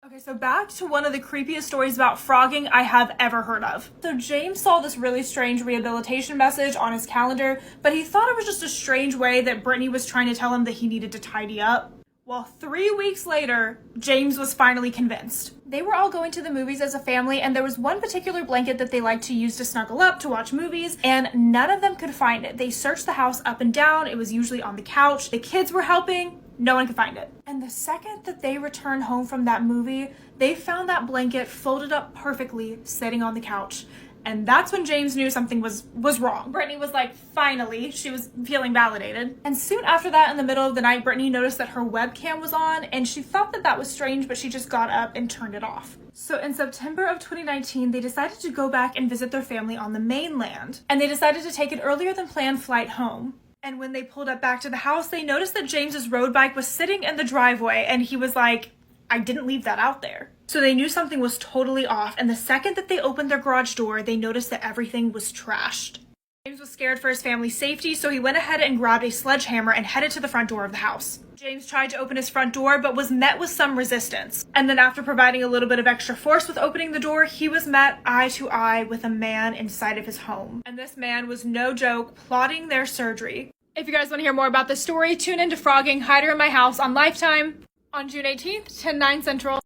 Okay, so back to one of the creepiest stories about frogging I have ever heard of. So James saw this really strange rehabilitation message on his calendar, but he thought it was just a strange way that Brittany was trying to tell him that he needed to tidy up. Well, 3 weeks later, James was finally convinced. They were all going to the movies as a family, and there was one particular blanket that they liked to use to snuggle up to watch movies, and none of them could find it. They searched the house up and down. It was usually on the couch. The kids were helping. No one could find it. And the second that they returned home from that movie, they found that blanket folded up perfectly, sitting on the couch. And that's when James knew something was wrong. Brittany was like, finally, she was feeling validated. And soon after that, in the middle of the night, Brittany noticed that her webcam was on, and she thought that that was strange, but she just got up and turned it off. So in September of 2019, they decided to go back and visit their family on the mainland. And they decided to take an earlier than planned flight home. And when they pulled up back to the house, they noticed that James's road bike was sitting in the driveway, and he was like, I didn't leave that out there. So they knew something was totally off, and the second that they opened their garage door, they noticed that everything was trashed. James was scared for his family's safety, so he went ahead and grabbed a sledgehammer and headed to the front door of the house. James tried to open his front door, but was met with some resistance. And then after providing a little bit of extra force with opening the door, he was met eye to eye with a man inside of his home. And this man was, no joke, plotting their surgery. If you guys want to hear more about this story, tune into Frogging Hider in My House on Lifetime on June 18th, 10/9 Central.